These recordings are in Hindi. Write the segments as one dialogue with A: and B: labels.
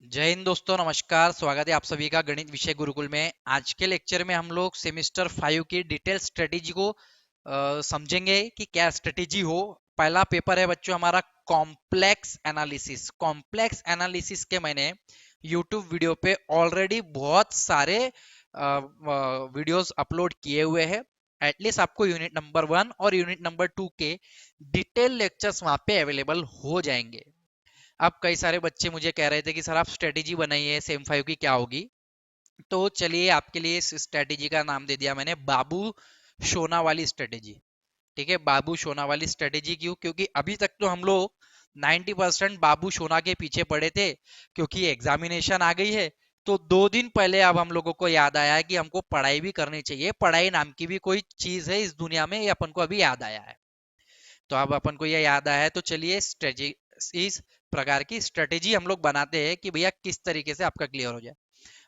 A: जय हिंद दोस्तों, नमस्कार। स्वागत है आप सभी का गणित विषय गुरुकुल में। आज के लेक्चर में हम लोग सेमेस्टर 5 की डिटेल स्ट्रेटेजी को समझेंगे कि क्या स्ट्रेटेजी हो। पहला पेपर है बच्चों हमारा कॉम्प्लेक्स एनालिसिस। कॉम्प्लेक्स एनालिसिस के मैंने यूट्यूब वीडियो पे ऑलरेडी बहुत सारे वीडियोस अपलोड किए हुए हैं। एटलीस्ट आपको यूनिट नंबर 1 और यूनिट नंबर 2 के डिटेल लेक्चर्स वहां पे अवेलेबल हो जाएंगे। अब कई सारे बच्चे मुझे कह रहे थे कि सर आप स्ट्रेटेजी बनाइए सेम 5 की क्या होगी। तो चलिए आपके लिए इस स्ट्रेटेजी का नाम दे दिया मैंने बाबू सोना वाली स्ट्रेटेजी। ठीक है, बाबू सोना वाली स्ट्रेटेजी क्यों? क्योंकि अभी तक तो हम लोग 90% बाबू सोना के पीछे पड़े थे, क्योंकि एग्जामिनेशन आ गई है। तो 2 दिन पहले अब हम लोगों को याद आया है कि हमको पढ़ाई भी करनी चाहिए। पढ़ाई नाम की भी कोई चीज है इस दुनिया में, ये अपन को अभी याद आया है। तो अब अपन को ये याद आया है, तो चलिए स्ट्रेटेजी, इस प्रकार की स्ट्रेटेजी हम लोग बनाते हैं कि भैया किस तरीके से आपका क्लियर हो जाए।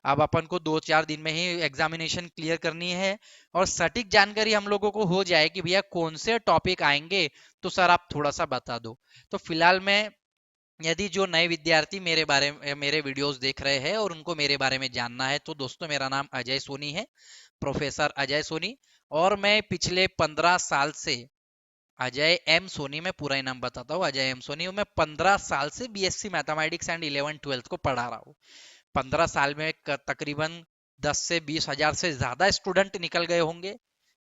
A: अब अपन को 2-4 दिन में ही एग्जामिनेशन क्लियर करनी है और सटीक जानकारी हम लोगों को हो जाए कि भैया कौन से टॉपिक आएंगे। तो सर आप थोड़ा सा बता दो। तो फिलहाल मैं, यदि जो नए विद्यार्थी मेरे वीडियोस देख रहे हैं और उनको मेरे बारे में जानना है, तो दोस्तों मेरा नाम अजय सोनी है, प्रोफेसर अजय सोनी। और मैं पिछले 15 साल से, अजय एम सोनी, मैं पूरा ही नाम बताता हूँ, अजय एम सोनी, मैं 15 साल से बीएससी मैथमेटिक्स एंड 11th-12th को पढ़ा रहा हूँ। 15 साल में तकरीबन 10 से 20 हजार से ज्यादा स्टूडेंट निकल गए होंगे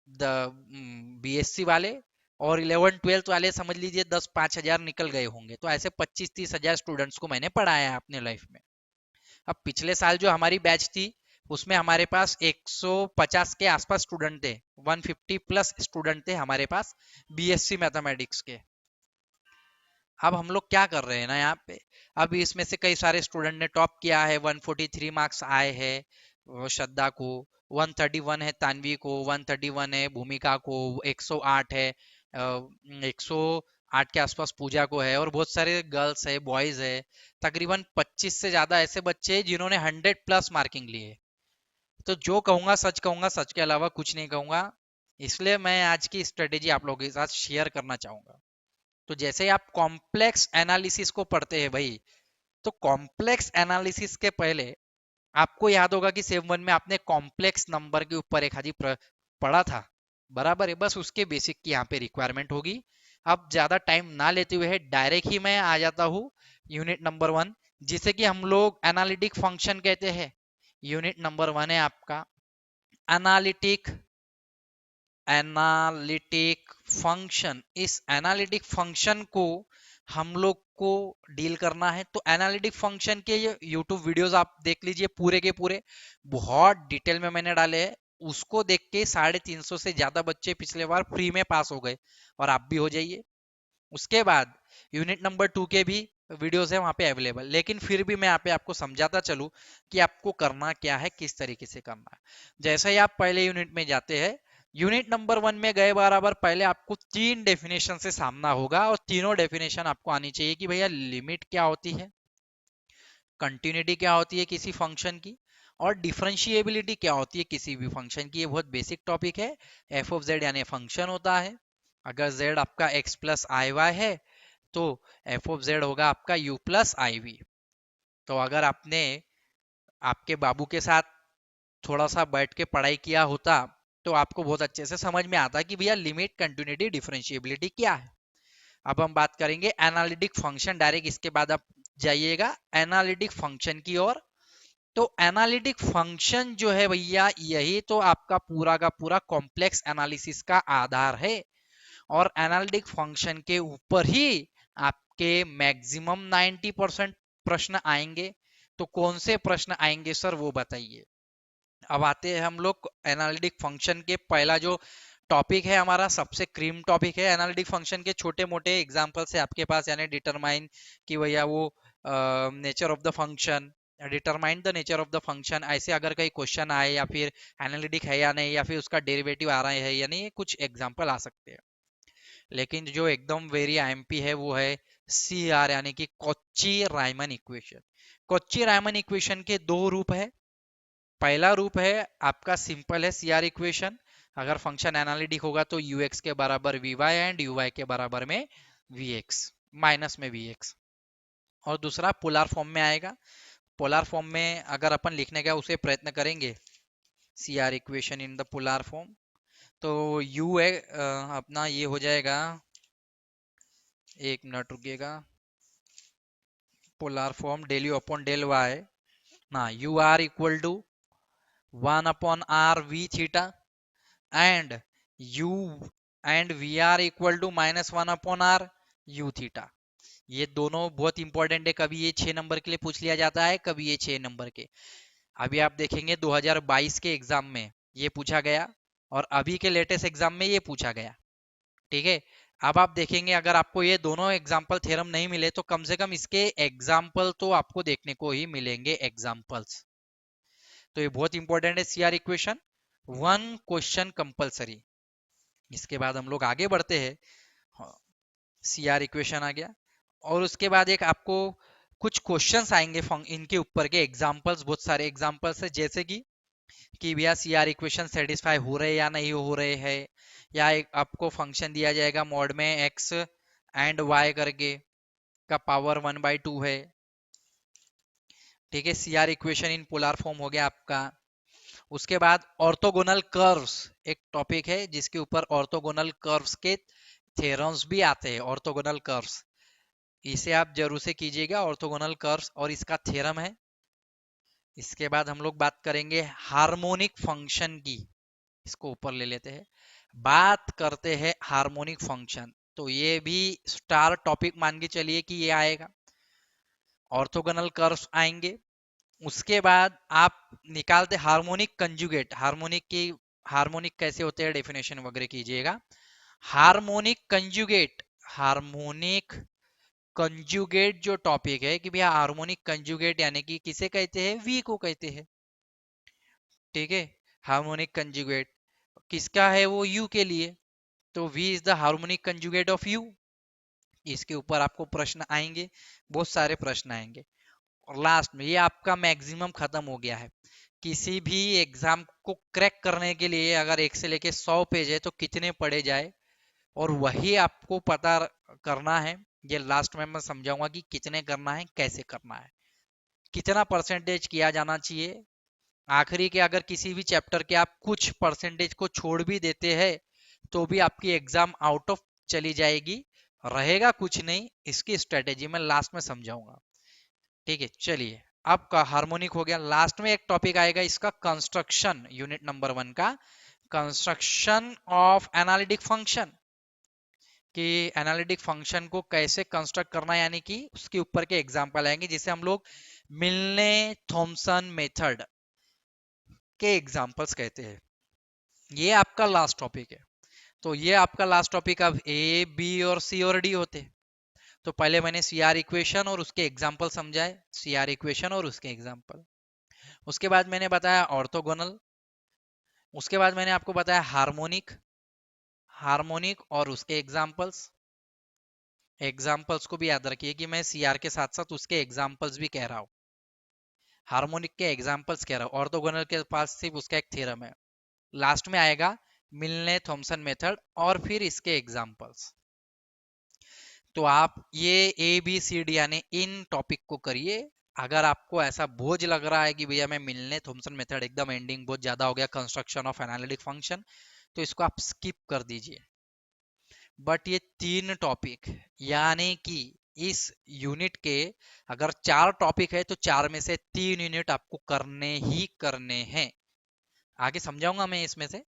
A: बीएससी वाले, और 11th-12th वाले समझ लीजिए 10-5 हजार निकल गए होंगे। तो ऐसे 25-30 हजार स्टूडेंट्स को मैंने पढ़ाया है अपने लाइफ में। अब पिछले साल जो हमारी बैच थी, उसमें हमारे पास 150 के आसपास स्टूडेंट थे, 150 प्लस स्टूडेंट थे हमारे पास बीएससी मैथमेटिक्स के। अब हम लोग क्या कर रहे हैं ना यहाँ पे, अब इसमें से कई सारे स्टूडेंट ने टॉप किया है, 143 मार्क्स आए हैं श्रद्धा को, 131 है तानवी को, 131 है भूमिका को, 108 है, 108 के आसपास पूजा को है, और बहुत सारे गर्ल्स है, बॉयज है। तकरीबन 25 से ज्यादा ऐसे बच्चे हैं जिन्होंने 100+ मार्किंग लिए। तो जो कहूंगा सच कहूंगा, सच के अलावा कुछ नहीं कहूंगा। इसलिए मैं आज की स्ट्रेटेजी आप लोगों के साथ शेयर करना चाहूंगा। तो जैसे ही आप कॉम्प्लेक्स एनालिसिस को पढ़ते हैं भाई, तो कॉम्प्लेक्स एनालिसिस के पहले आपको याद होगा कि सेम वन में आपने कॉम्प्लेक्स नंबर के ऊपर एक हाजी पढ़ा था, बराबर है। बस उसके बेसिक की यहाँ पे रिक्वायरमेंट होगी। अब ज्यादा टाइम ना लेते हुए डायरेक्ट ही मैं आ जाता हूँ यूनिट नंबर 1, जिसे कि हम लोग एनालिटिक फंक्शन कहते हैं। यूनिट नंबर 1 है आपका एनालिटिक एनालिटिक फंक्शन। इस एनालिटिक फंक्शन को हम लोग को डील करना है। तो एनालिटिक फंक्शन के ये यूट्यूब वीडियोस आप देख लीजिए, पूरे के पूरे बहुत डिटेल में मैंने डाले हैं। उसको देख के 350 से ज्यादा बच्चे पिछले बार फ्री में पास हो गए, और आप भी हो जाइए। उसके बाद यूनिट नंबर 2 के भी वीडियोस है वहां पे अवेलेबल, लेकिन फिर भी मैं यहाँ पे आपको समझाता चलूं कि आपको करना क्या है, किस तरीके से करना है। जैसे ही आप पहले यूनिट में जाते हैं, यूनिट नंबर 1 में गए बराबर पहले आपको 3 डेफिनेशन से सामना होगा, और तीनों डेफिनेशन आपको आनी चाहिए कि भैया लिमिट क्या होती है, कंटिन्यूटी क्या होती है किसी फंक्शन की, और डिफरेंशिएबिलिटी क्या होती है किसी भी फंक्शन की। ये बहुत बेसिक टॉपिक है। एफ ऑफ जेड यानी फंक्शन होता है। अगर जेड आपका एक्स प्लस आई वाई है, तो एफ ऑफ जेड होगा आपका यू प्लस आई वी। तो अगर आपने आपके बाबू के साथ थोड़ा सा बैठ के पढ़ाई किया होता, तो आपको बहुत अच्छे से समझ में आता कि भैया लिमिट, कंटिन्यूटी, डिफरेंशिएबिलिटी क्या है। अब हम बात करेंगे एनालिटिक फंक्शन। डायरेक्ट इसके बाद आप जाइएगा एनालिटिक फंक्शन की ओर। तो एनालिटिक फंक्शन जो है भैया, यही तो आपका पूरा का पूरा कॉम्प्लेक्स एनालिसिस का आधार है। और एनालिटिक फंक्शन के ऊपर ही आपके मैक्सिमम 90% प्रश्न आएंगे। तो कौन से प्रश्न आएंगे सर, वो बताइए। अब आते हैं हम लोग एनालिटिक फंक्शन के, पहला जो टॉपिक है हमारा, सबसे क्रीम टॉपिक है एनालिटिक फंक्शन के। छोटे मोटे एग्जांपल से आपके पास, यानी डिटरमाइन कि भैया वो nature of the function, determine the nature of the function, ऐसे अगर कहीं क्वेश्चन आए, या फिर एनालिटिक है या नहीं, या फिर उसका डेरिवेटिव आ रहा है या नहीं, कुछ एग्जांपल आ सकते हैं। लेकिन जो एकदम वेरी आईएमपी है वो है सी आर, यानी कि Kochi Riemann equation. Kochi Riemann equation के दो रूप है। पहला रूप है आपका सिंपल है सी आर इक्वेशन। अगर फंक्शन एनालिटिक होगा तो यू एक्स के बराबर v y and u y के बराबर में वी एक्स, माइनस में वी एक्स। और दूसरा पोलर फॉर्म में आएगा। पोलर फॉर्म में अगर अपन लिखने का उसे प्रयत्न करेंगे, C R equation in the polar form, तो यू है अपना ये हो जाएगा, एक मिनट रुकिएगा, polar form del u upon del y ना, u r equal to 1/r v theta and u एंड v r equal to -1/r u theta. ये दोनों बहुत इंपॉर्टेंट है, कभी ये 6 नंबर के लिए पूछ लिया जाता है, कभी ये 6 नंबर के। अभी आप देखेंगे 2022 के एग्जाम में ये पूछा गया और अभी के लेटेस्ट एग्जाम में ये पूछा गया। ठीक है, अब आप देखेंगे अगर आपको ये दोनों एग्जाम्पल थ्योरम नहीं मिले तो कम से कम इसके एग्जाम्पल तो आपको देखने को ही मिलेंगे, एग्जाम्पल्स। तो ये बहुत इंपॉर्टेंट है, C R equation, one question compulsory. इसके बाद हम लोग आगे बढ़ते हैं, सी आर इक्वेशन आ गया और उसके बाद एक आपको कुछ क्वेश्चंस आएंगे इनके ऊपर के एग्जांपल्स, बहुत सारे एग्जांपल्स है, जैसे कि भैया सी आर इक्वेशन सेटिस्फाई हो रहे या नहीं हो रहे हैं, या एक आपको फंक्शन दिया जाएगा मॉड में एक्स एंड वाई करके का पावर 1/2 है। ठीक है, C R equation in polar form हो गया आपका। उसके बाद ऑर्थोगोनल कर्व्स एक टॉपिक है जिसके ऊपर ऑर्थोगोनल कर्व्स के थ्योरम्स भी आते हैं, ऑर्थोगोनल कर्व्स, इसे आप जरूर से कीजिएगा, ऑर्थोगोनल कर्व्स और इसका थ्योरम है। इसके बाद हम लोग बात करेंगे हार्मोनिक फंक्शन की, इसको ऊपर ले लेते हैं, बात करते हैं हार्मोनिक फंक्शन, तो ये भी स्टार टॉपिक मान के चलिए कि ये आएगा, ऑर्थोगोनल कर्व्स आएंगे। उसके बाद आप निकालते हार्मोनिक कंजुगेट, हार्मोनिक कैसे होते हैं डेफिनेशन वगैरह कीजिएगा। हार्मोनिक कंजुगेट, हार्मोनिक कंजुगेट जो टॉपिक है कि भैया हार्मोनिक कंजुगेट यानी कि किसे कहते हैं, वी को कहते हैं। ठीक है, हार्मोनिक कंजुगेट किसका है, वो यू के लिए, तो V is the harmonic conjugate of U. इसके ऊपर आपको प्रश्न आएंगे, बहुत सारे प्रश्न आएंगे। और लास्ट में ये आपका मैक्सिमम खत्म हो गया है। किसी भी एग्जाम को क्रैक करने के लिए अगर 1 से लेके 100 पेज है तो कितने पढ़े जाए, और वही आपको पता करना है। ये लास्ट में मैं समझाऊंगा कि कितने करना है, कैसे करना है, कितना परसेंटेज किया जाना चाहिए। आखिरी के अगर किसी भी चैप्टर के आप कुछ परसेंटेज को छोड़ भी देते हैं तो भी आपकी एग्जाम आउट ऑफ चली जाएगी, रहेगा कुछ नहीं। इसकी स्ट्रेटेजी मैं लास्ट में समझाऊंगा। ठीक है, चलिए, आपका हार्मोनिक हो गया। लास्ट में एक टॉपिक आएगा इसका कंस्ट्रक्शन, यूनिट नंबर 1 का कंस्ट्रक्शन ऑफ एनालिटिक फंक्शन, कि एनालिटिक फंक्शन को कैसे कंस्ट्रक्ट करना है, यानी कि उसके ऊपर के एग्जांपल आएंगे जिसे हम लोग मिलने थॉमसन मेथड के एग्जांपल्स कहते हैं। ये आपका लास्ट टॉपिक है। तो ये आपका लास्ट टॉपिक, अब ए बी और सी और डी होते हैं। तो पहले मैंने सी आर इक्वेशन और उसके एग्जाम्पल समझाए, सी आर इक्वेशन और उसके एग्जाम्पल। उसके बाद मैंने बताया ऑर्थोगोनल। उसके बाद मैंने आपको बताया हार्मोनिक, हार्मोनिक और उसके एग्जाम्पल्स। एग्जाम्पल्स को भी याद रखिए कि मैं सी आर के साथ साथ उसके एग्जाम्पल्स भी कह रहा हूँ, हार्मोनिक के एग्जाम्पल्स कह रहा हूँ, ऑर्थोगोनल के पास सिर्फ उसका एक थ्योरम है। लास्ट में आएगा मिलने थॉमसन मेथड और फिर इसके एग्जाम्पल्स। तो आप ये ए बी सी डी यानी इन टॉपिक को करिए। अगर आपको ऐसा बोझ लग रहा है कि भैया मैं मिलने थॉमसन मेथड एकदम एंडिंग बहुत ज्यादा हो गया, कंस्ट्रक्शन ऑफ एनालिटिक फंक्शन, तो इसको आप स्किप कर दीजिए। बट ये 3 टॉपिक यानी कि इस यूनिट के अगर 4 टॉपिक है तो 4 में से 3 यूनिट आपको करने ही करने हैं। आगे समझाऊंगा मैं इसमें से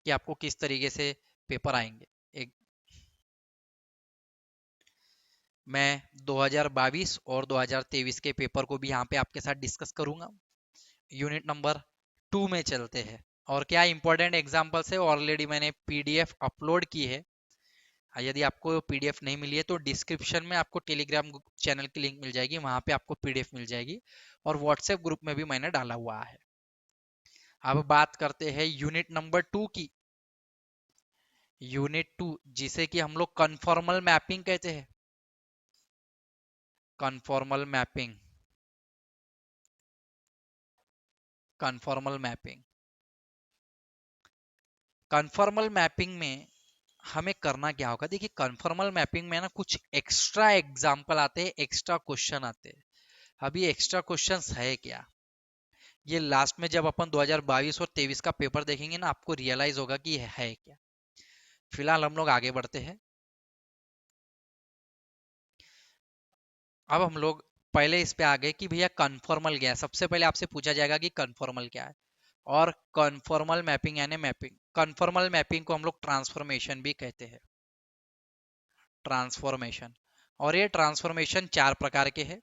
A: कि आपको किस तरीके से पेपर आएंगे। एक मैं 2022 और 2023 के पेपर को भी यहाँ पे आपके साथ डिस्कस करूंगा। यूनिट नंबर 2 में चलते हैं, और क्या इंपॉर्टेंट एग्जांपल्स है ऑलरेडी मैंने पीडीएफ अपलोड की है। यदि आपको पीडीएफ नहीं मिली है तो डिस्क्रिप्शन में आपको टेलीग्राम चैनल की लिंक मिल जाएगी, वहां पे आपको पीडीएफ मिल जाएगी, और व्हाट्सएप ग्रुप में भी मैंने डाला हुआ है। अब बात करते हैं यूनिट नंबर 2 की। यूनिट 2 जिसे कि हम लोग कन्फॉर्मल मैपिंग कहते हैं, conformal mapping, conformal mapping. Conformal mapping में हमें करना क्या होगा, देखिए कन्फॉर्मल मैपिंग में ना कुछ एक्स्ट्रा एग्जाम्पल आते हैं, एक्स्ट्रा क्वेश्चन आते हैं। अभी एक्स्ट्रा क्वेश्चंस है क्या, ये लास्ट में जब अपन 2022 और 23 का पेपर देखेंगे ना, आपको रियलाइज होगा कि ये है क्या। फिलहाल हम लोग आगे बढ़ते हैं। अब हम लोग पहले इस पे आ गए कि भैया कन्फॉर्मल क्या है। सबसे पहले आपसे पूछा जाएगा कि कन्फॉर्मल क्या है। और कन्फॉर्मल मैपिंग यानी मैपिंग, कन्फॉर्मल मैपिंग को हम लोग ट्रांसफॉर्मेशन भी कहते हैं, ट्रांसफॉर्मेशन। और ये ट्रांसफॉर्मेशन चार प्रकार के हैं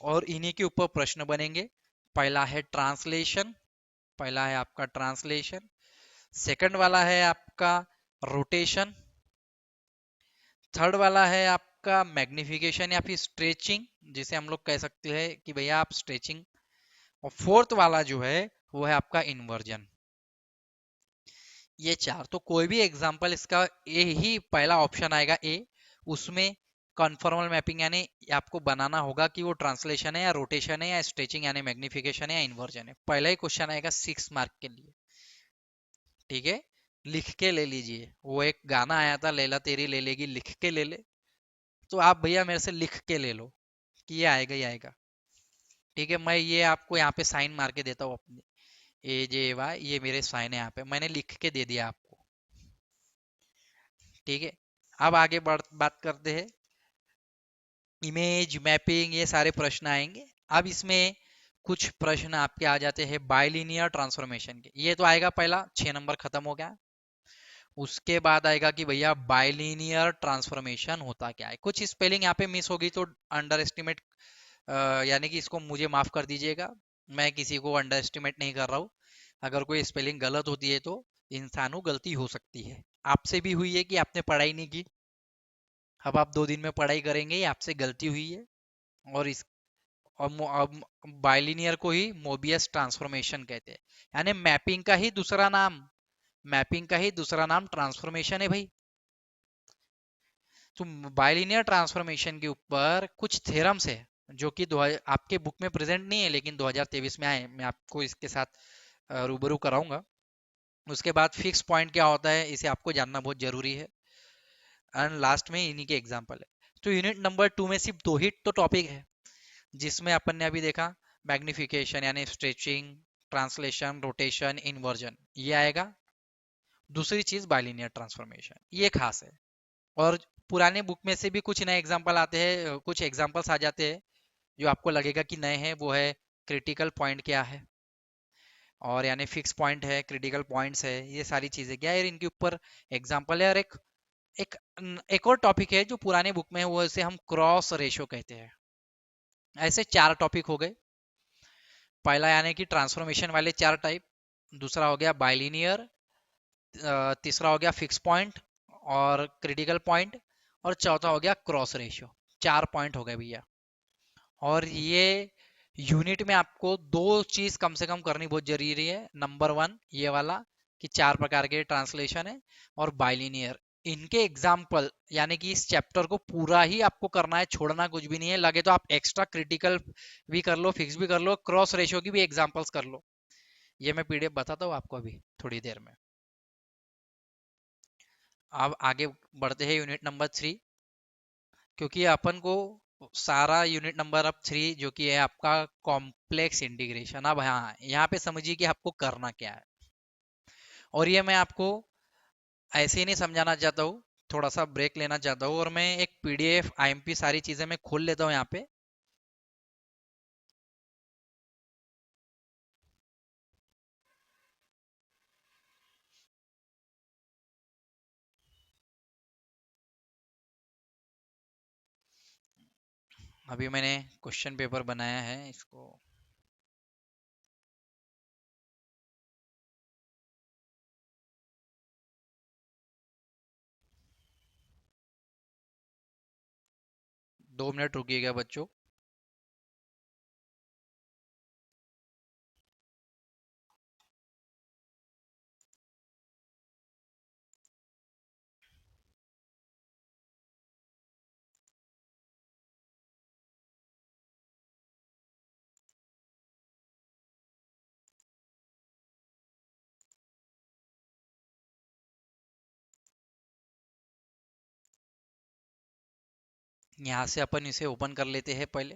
A: और इन्हीं के ऊपर प्रश्न बनेंगे। पहला है ट्रांसलेशन, पहला है आपका ट्रांसलेशन। सेकंड वाला है आपका रोटेशन। थर्ड वाला है आपका मैग्निफिकेशन या फिर स्ट्रेचिंग, जिसे हम लोग कह सकते हैं कि भैया आप स्ट्रेचिंग। और फोर्थ वाला जो है वो है आपका इन्वर्जन। ये चार, तो कोई भी एग्जांपल इसका ए ही पहला ऑप्शन आएगा ए, उसमें कन्फॉर्मल मैपिंग यानी आपको बनाना होगा कि वो ट्रांसलेशन है या रोटेशन है या स्ट्रेचिंग यानी मैग्निफिकेशन है या इन्वर्जन है। पहला ही क्वेश्चन आएगा 6 मार्क के लिए। ठीक है, लिख के ले लीजिए। वो एक गाना आया था, लैला तेरी ले लेगी, लिख के ले ले। तो आप भैया मेरे से लिख के ले लो कि ये आएगा ही आएगा। ठीक है, मैं ये आपको यहाँ पे साइन मार के देता हूँ अपनी, AJY, ये मेरे साइन है, यहाँ पे मैंने लिख के दे दिया आपको। ठीक है, अब आगे बढ़ बात करते हैं इमेज मैपिंग, ये सारे प्रश्न आएंगे। अब इसमें कुछ प्रश्न आपके आ जाते हैं बाइलिनियर ट्रांसफॉर्मेशन के। ये तो आएगा पहला, 6 नंबर खत्म हो गया। उसके बाद आएगा कि भैया बाइलिनियर ट्रांसफॉर्मेशन होता क्या है। कुछ स्पेलिंग यहाँ पे मिस होगी तो अंडर एस्टिमेट, यानी कि इसको मुझे माफ कर दीजिएगा। मैं किसी को अंडर एस्टिमेट नहीं कर रहा हूँ। अगर कोई स्पेलिंग गलत होती है तो इंसानों गलती हो सकती है। आपसे भी हुई है कि आपने पढ़ाई नहीं की, अब आप 2 दिन में पढ़ाई करेंगे, ये आपसे गलती हुई है। और इस अब बाइलिनियर को ही मोबियस ट्रांसफॉर्मेशन कहते हैं, यानी मैपिंग का ही दूसरा नाम, मैपिंग का ही दूसरा नाम ट्रांसफॉर्मेशन है भाई। तो बाइलिनियर ट्रांसफॉर्मेशन के ऊपर कुछ थ्योरम्स है जो कि आपके बुक में प्रेजेंट नहीं है लेकिन 2023 में आए, मैं आपको इसके साथ रूबरू कराऊंगा। उसके बाद फिक्स पॉइंट क्या होता है, इसे आपको जानना बहुत जरूरी है। एंड लास्ट में इन्हीं के एग्जांपल है। तो यूनिट नंबर 2 में सिर्फ 2 ही तो टॉपिक है, जिसमें अपन ने अभी देखा मैग्निफिकेशन यानी स्ट्रेचिंग, ट्रांसलेशन, रोटेशन, इन्वर्जन, ये आएगा। दूसरी चीज बाइलिनियर ट्रांसफॉर्मेशन, ये खास है। और पुराने बुक में से भी कुछ नए एग्जाम्पल आते हैं, कुछ एग्जाम्पल्स आ जाते हैं जो आपको लगेगा कि नए हैं। वो है क्रिटिकल पॉइंट क्या है, और यानी फिक्स पॉइंट है, क्रिटिकल पॉइंट्स है, ये सारी चीजें क्या है, इनके ऊपर एग्जाम्पल है। और एक एक और टॉपिक है जो पुराने बुक में है, वो इसे हम क्रॉस रेशो कहते हैं। ऐसे 4 टॉपिक हो गए। पहला यानी कि ट्रांसफॉर्मेशन वाले 4 टाइप, दूसरा हो गया बाइलिनियर, तीसरा हो गया फिक्स पॉइंट और क्रिटिकल पॉइंट, और चौथा हो गया क्रॉस रेशियो। 4 पॉइंट हो गए भैया। और ये यूनिट में आपको 2 चीज कम से कम करनी बहुत जरूरी है। नंबर 1 ये वाला कि 4 प्रकार के ट्रांसलेशन है, और बाइलिनियर, इनके एग्जाम्पल, यानी कि इस चैप्टर को पूरा ही आपको करना है, छोड़ना कुछ भी नहीं है। लगे तो आप एक्स्ट्रा क्रिटिकल भी कर लो, फिक्स भी कर लो, क्रॉस रेशियो की भी एग्जाम्पल्स कर लो। ये मैं PDF बताता हूँ आपको अभी थोड़ी देर में। अब आगे बढ़ते हैं यूनिट नंबर 3, क्योंकि अपन को सारा यूनिट नंबर अब 3 जो कि है आपका कॉम्प्लेक्स इंटीग्रेशन। अब हाँ, यहाँ पे समझिए कि आपको करना क्या है। और ये मैं आपको ऐसे ही नहीं समझाना चाहता हूँ, थोड़ा सा ब्रेक लेना चाहता हूँ, और मैं एक PDF IMP सारी चीजें मैं खोल लेता हूँ यहाँ पे। अभी मैंने क्वेश्चन पेपर बनाया है, इसको 2 मिनट रुकिएगा बच्चों। यहाँ से अपन इसे ओपन कर लेते हैं पहले।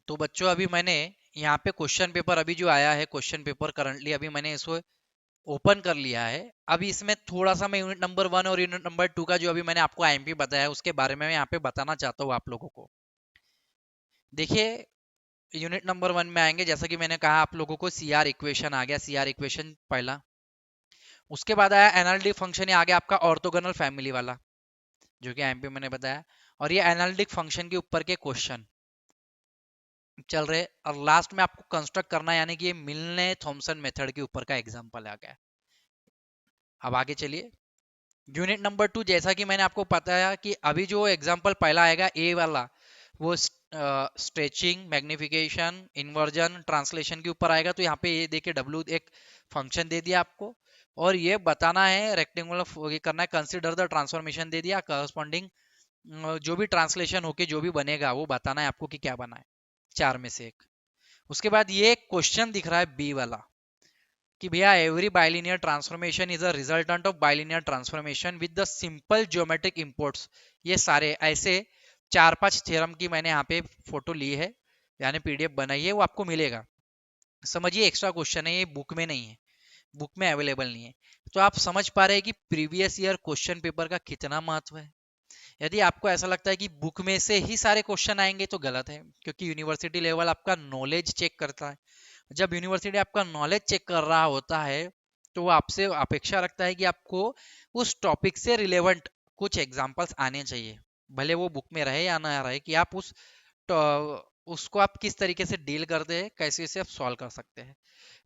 A: तो बच्चों अभी मैंने यहाँ पे क्वेश्चन पेपर अभी जो आया है, क्वेश्चन पेपर करंटली अभी मैंने इसको ओपन कर लिया है। अभी इसमें थोड़ा सा मैं यूनिट नंबर 1 और यूनिट नंबर 2 का जो अभी मैंने आपको आईएमपी बताया उसके बारे में मैं यहाँ पे बताना चाहता हूँ आप लोगों को। देखिए, यूनिट नंबर 1 में आएंगे, जैसा कि मैंने कहा आप लोगों को सीआर इक्वेशन आ गया, सीआर इक्वेशन पहला। उसके बाद आया एनालिटिक फंक्शन, ये आ गया आपका ऑर्थोगोनल फैमिली वाला, जो कि आईएमपी मैंने बताया। और ये एनालिटिक फंक्शन के ऊपर के क्वेश्चन चल रहे। और लास्ट में आपको कंस्ट्रक्ट करना है, यानी कि ये मिलने थॉमसन मेथड के ऊपर का एग्जांपल आ गया। अब आगे चलिए, यूनिट नंबर 2, जैसा कि मैंने आपको बताया कि अभी जो एग्जांपल पहला आएगा ए वाला, वो स्ट्रेचिंग, मैग्निफिकेशन, इन्वर्जन, ट्रांसलेशन के ऊपर आएगा। तो यहाँ पे ये देखिए डब्ल्यू एक फंक्शन दे दिया आपको, और ये बताना है रेक्टेंगुलर, ये करना है कंसिडर द ट्रांसफॉर्मेशन दे दिया, करस्पॉन्डिंग जो भी ट्रांसलेशन होके जो भी बनेगा वो बताना है आपको कि क्या बना है, चार में से एक। उसके बाद ये क्वेश्चन दिख रहा है बी वाला कि भैया every bilinear transformation is a resultant of bilinear transformation with the simple geometric inputs. ये सारे ऐसे 4-5 थ्योरम की मैंने यहाँ पे फोटो ली है, यानी पीडीएफ बनाई है, वो आपको मिलेगा। समझिए एक्स्ट्रा क्वेश्चन है, ये बुक में नहीं है, बुक में अवेलेबल नहीं है। तो आप समझ पा रहे हैं कि प्रीवियस ईयर क्वेश्चन पेपर का कितना महत्व है। यदि आपको ऐसा लगता है कि बुक में से ही सारे क्वेश्चन आएंगे तो गलत है, क्योंकि यूनिवर्सिटी लेवल आपका नॉलेज चेक करता है। जब यूनिवर्सिटी आपका नॉलेज चेक कर रहा होता है तो वो आपसे अपेक्षा रखता है कि आपको उस टॉपिक से रिलेवेंट कुछ एग्जांपल्स आने चाहिए, भले वो बुक में रहे या ना रहे, कि आप उसको आप किस तरीके से डील करते हैं, कैसे इसे आप सॉल्व कर सकते हैं।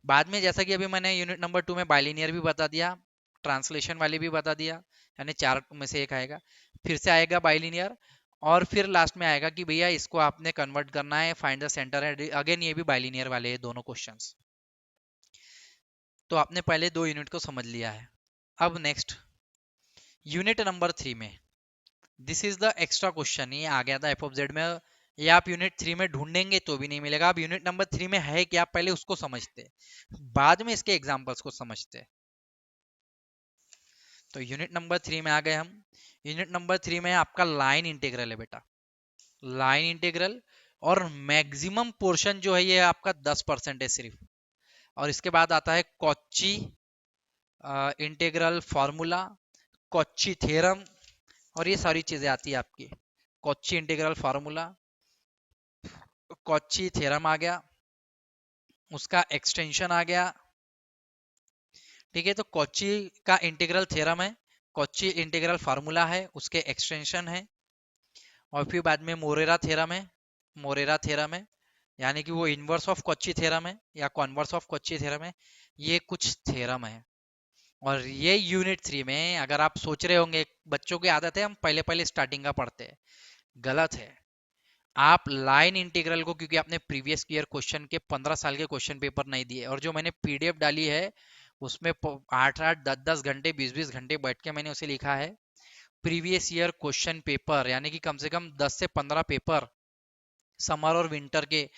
A: बाद में जैसा कि अभी मैंने यूनिट नंबर 2 में बाइलिनियर भी बता दिया, ट्रांसलेशन वाली भी बता दिया, यानी चार में से एक आएगा, फिर से आएगा बाइलिनियर, और फिर लास्ट में आएगा कि भैया इसको आपने कन्वर्ट करना है, फाइंड द सेंटर है, अगेन ये भी बाइलिनियर वाले हैं दोनों क्वेश्चंस। तो आपने पहले 2 यूनिट को समझ लिया है। अब नेक्स्ट यूनिट नंबर 3 में, this is the extra question, ये आ गया था एफ ऑफ जेड में, ये आप यूनिट 3 में ढूंढेंगे तो भी नहीं मिलेगा। अब यूनिट नंबर 3 में है कि आप पहले उसको समझते हैं, बाद में इसके एग्जांपल्स को समझते हैं। तो यूनिट नंबर 3 में आ गए हम। यूनिट नंबर 3 में आपका लाइन इंटीग्रल है बेटा, लाइन इंटीग्रल, और मैक्सिमम पोर्शन जो है ये आपका 10% है सिर्फ। और इसके बाद आता है Cauchy integral formula, Cauchy theorem, और ये सारी चीजें आती है आपकी। Cauchy integral formula, Cauchy theorem आ गया, उसका एक्सटेंशन आ गया। ठीक है, तो कॉची का इंटीग्रल थ्योरम है, कॉची इंटीग्रल फार्मूला है, उसके एक्सटेंशन है, और फिर बाद में मोरेरा थ्योरम है, मोरेरा थ्योरम है, यानी कि वो इनवर्स ऑफ कॉची थ्योरम है या कॉन्वर्स ऑफ कॉची थ्योरम है। ये कुछ थ्योरम है। और ये यूनिट 3 में, अगर आप सोच रहे होंगे, बच्चों की आदत है हम पहले पहले स्टार्टिंग का पढ़ते हैं, गलत है। आप लाइन इंटीग्रल को, क्योंकि आपने प्रीवियस ईयर क्वेश्चन के 15 साल के क्वेश्चन पेपर नहीं दिए, और जो मैंने पीडीएफ डाली है उसमें 8-8 10-10 घंटे 20-20 घंटे बैठ के मैंने उसे लिखा है। प्रीवियस ईयर क्वेश्चन पेपर, यानी कि कम से कम 10 से 15 पेपर समर और विंटर के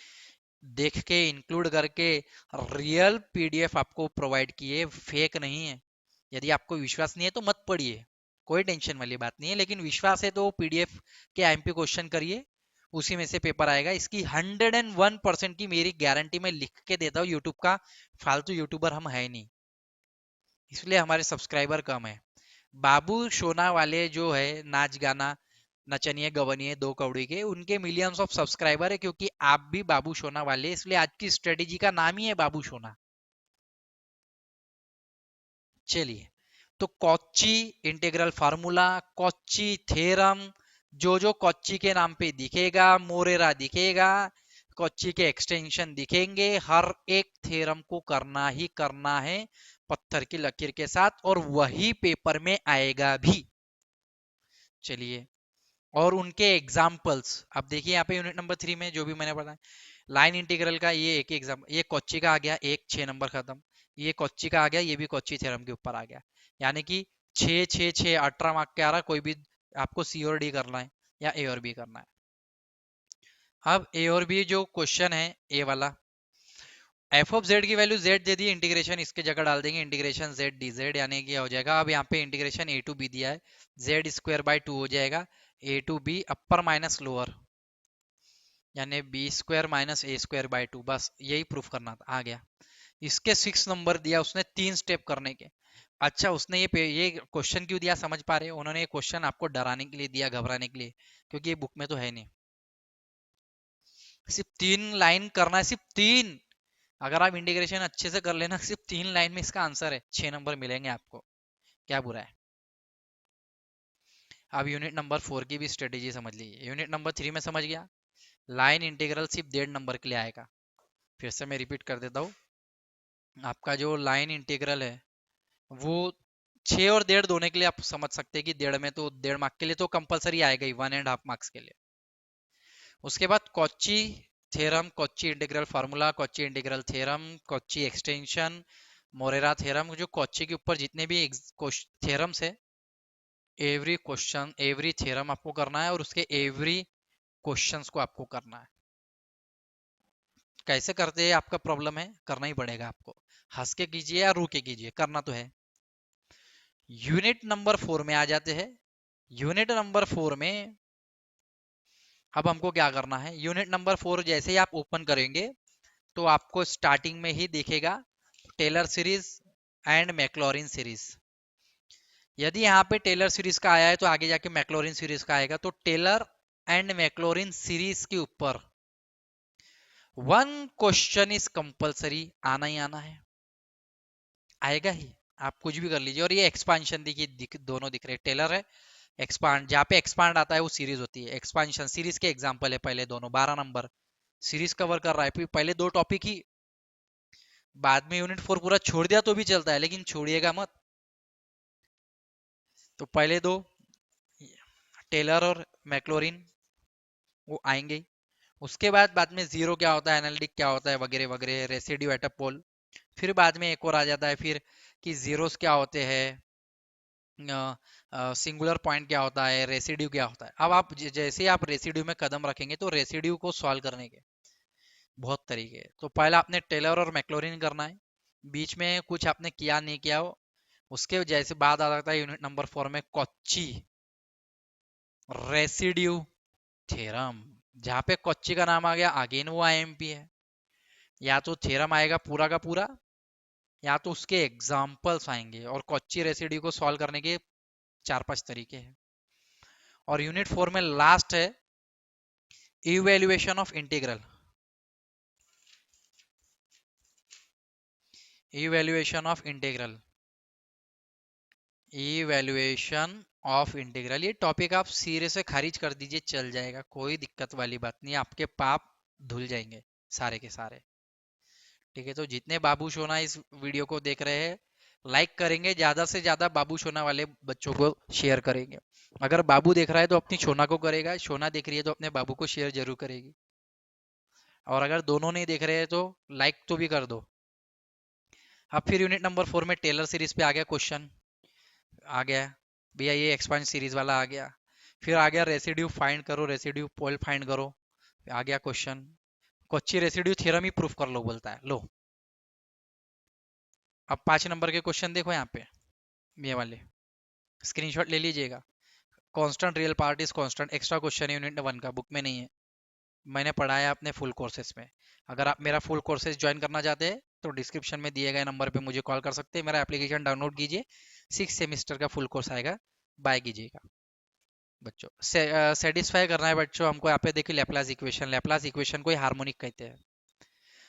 A: देख के इंक्लूड करके रियल पीडीएफ आपको प्रोवाइड किए, फेक नहीं है। यदि आपको विश्वास नहीं है तो मत पढ़िए, कोई टेंशन वाली बात नहीं है, लेकिन विश्वास है तो पीडीएफ के आईएमपी क्वेश्चन करिए, उसी में से पेपर आएगा। इसकी 101% की मेरी गारंटी मैं लिख के देता हूँ। यूट्यूब का फालतू यूट्यूबर हम है नहीं, इसलिए हमारे सब्सक्राइबर कम है। बाबू सोना वाले जो है, नाच गाना नचनिए गवनिए दो कौड़ी के, उनके मिलियंस ऑफ सब्सक्राइबर है, क्योंकि आप भी बाबू सोना वाले, इसलिए आज की स्ट्रेटेजी का नाम ही है बाबू सोना। चलिए, तो Cauchy integral formula, Cauchy theorem, जो जो कॉची के नाम पे दिखेगा, मोरेरा दिखेगा, कॉची के एक्सटेंशन दिखेंगे, हर एक थ्योरम को करना ही करना है पत्थर की लकीर के साथ, और वही पेपर में आएगा भी। चलिए, और उनके एग्जाम्पल्स अब देखिए यहाँ पे यूनिट नंबर 3 में जो भी मैंने बताया, लाइन इंटीग्रल का ये एक एग्जाम, ये कॉची का आ गया, एक 6 नंबर खत्म। ये कॉची का आ गया, ये भी कॉची थ्योरम के ऊपर आ गया, यानी कि 6 6 6 18 मार्क के आ रहा, कोई भी आपको सी और डी करना है या ए और बी करना है। अब ए और बी जो क्वेश्चन है, ए वाला, एफ ऑफ जेड की वैल्यू जेड दे दी, इंटीग्रेशन इसके जगह डाल देंगे, इंटीग्रेशन जेड डी जेड, यानी कि हो जाएगा, अब यहाँ पे इंटीग्रेशन ए टू बी दिया है, जेड स्क्वायर बाई 2 हो जाएगा, a to b upper minus lower, यानी b square minus a square by two, बस यही प्रूफ करना था, आ गया। इसके 6 नंबर दिया उसने 3 स्टेप करने के। अच्छा उसने ये क्वेश्चन क्यों दिया समझ पा रहे हो? उन्होंने ये क्वेश्चन आपको डराने के लिए दिया, घबराने के लिए, क्योंकि ये बुक में तो है नहीं। सिर्फ 3 लाइन करना है, सिर्फ 3। अगर आप इंटीग्रेशन अच्छे से कर लेना, सिर्फ 3 लाइन में इसका आंसर है, 6 नंबर मिलेंगे आपको। क्या बुरा है? अब यूनिट नंबर 4 की भी स्ट्रेटेजी समझ लीजिए। यूनिट नंबर 3 में समझ गया, लाइन इंटीग्रल सिर्फ 1.5 नंबर के लिए आएगा। फिर से मैं रिपीट कर देता हूँ, आपका जो लाइन इंटीग्रल है वो 6 और 1.5 दोनों के लिए आप समझ सकते हैं कि 1.5 में तो 1.5 मार्क के लिए तो कंपलसरी आएगा ही, 1.5 मार्क्स के लिए। उसके बाद Cauchy theorem, Cauchy integral formula, Cauchy integral theorem, Cauchy extension, Morera theorem, जो कॉची के ऊपर जितने भी थ्योरम्स है, एवरी क्वेश्चन एवरी थ्योरम आपको करना है और उसके एवरी क्वेश्चंस को आपको करना है। कैसे करते हैं आपका प्रॉब्लम है, करना ही पड़ेगा आपको, हंस के कीजिए या रो के कीजिए, करना तो है। यूनिट नंबर 4 में आ जाते हैं। यूनिट नंबर 4 में अब हमको क्या करना है, यूनिट नंबर 4 जैसे ही आप ओपन करेंगे तो आपको स्टार्टिंग में ही दिखेगा Taylor series and Maclaurin series. यदि यहाँ पे टेलर सीरीज का आया है तो आगे जाके मैक्लॉरिन सीरीज का आएगा। तो टेलर एंड मैक्लॉरिन सीरीज के ऊपर 1 क्वेश्चन इज कंपलसरी, आना ही आना है, आएगा ही। आप कुछ भी कर लीजिए। और ये एक्सपांशन देखिए, दोनों दिख रहे हैं, टेलर है, एक्सपांड, जहाँ पे एक्सपांड आता है वो सीरीज होती है। एक्सपांशन सीरीज के एग्जांपल है पहले दोनों, 12 नंबर सीरीज कवर कर रहा है। फिर पहले 2 टॉपिक ही, बाद में यूनिट 4 पूरा छोड़ दिया तो भी चलता है, लेकिन छोड़िएगा मत। तो पहले 2 टेलर और मैक्लोरिन वो आएंगे ही। उसके बाद में जीरो क्या होता है, एनालिटिक क्या होता है, वगैरह वगैरह, रेसिड्यू एट अ पोल। फिर बाद में एक और आ जाता है फिर कि जीरोस क्या होते हैं, सिंगुलर पॉइंट क्या होता है, रेसिड्यू क्या होता है। अब आप जैसे आप रेसिड्यू में कदम रखेंगे तो रेसिड्यू को सॉल्व करने के बहुत तरीके हैं। तो पहला आपने टेलर और मैक्लोरिन करना है, बीच में कुछ आपने किया नहीं किया हो। उसके जैसे बाद आ जाता है यूनिट नंबर 4 में कॉची रेसिड्यू थ्योरम। जहां पे कॉची का नाम आ गया, अगेन वो आईएमपी है। या तो थ्योरम आएगा पूरा का पूरा, या तो उसके एग्जाम्पल्स आएंगे। और कॉची रेसिड्यू को सॉल्व करने के 4-5 तरीके हैं। और यूनिट 4 में लास्ट है evaluation of integral. Evaluation of integral, evaluation of integral, ये टॉपिक आप सिरे से खारिज कर दीजिए, चल जाएगा, कोई दिक्कत वाली बात नहीं, आपके पाप धुल जाएंगे सारे के सारे। ठीक है, तो जितने बाबू सोना इस वीडियो को देख रहे हैं, लाइक करेंगे, ज्यादा से ज्यादा बाबू सोना वाले बच्चों को शेयर करेंगे। अगर बाबू देख रहा है तो अपनी सोना को करेगा, सोना देख रही है तो अपने बाबू को शेयर जरूर करेगी। और अगर दोनों नहीं देख रहे हैं तो लाइक तो भी कर दो। अब फिर यूनिट नंबर 4 में टेलर सीरीज पे आ गया क्वेश्चन, आ गया भैया, ये एक्सपांड सीरीज वाला आ गया। फिर आ गया रेसिड्यू फाइंड करो, रेसिड्यू पोल फाइंड करो, आ गया क्वेश्चन। कोच्चि रेसिड्यू थ्योरम ही प्रूफ कर लो बोलता है, लो। अब 5 नंबर के क्वेश्चन देखो यहाँ पे, ये वाले स्क्रीनशॉट ले लीजिएगा। Constant real part is constant, extra question है यूनिट 1 का, बुक में नहीं है, मैंने पढ़ाया अपने फुल कोर्सेज में। अगर आप मेरा फुल कोर्सेज ज्वाइन करना चाहते हैं तो डिस्क्रिप्शन में दिए गए नंबर पे मुझे कॉल कर सकते हैं, मेरा एप्लीकेशन डाउनलोड कीजिए, 6 सेमेस्टर का फुल कोर्स आएगा, बाय कीजिएगा बच्चों। सेटिस्फाई करना है बच्चों हमको। यहाँ पे देखिए लैपलास इक्वेशन, लैपलास इक्वेशन को ही हार्मोनिक कहते हैं।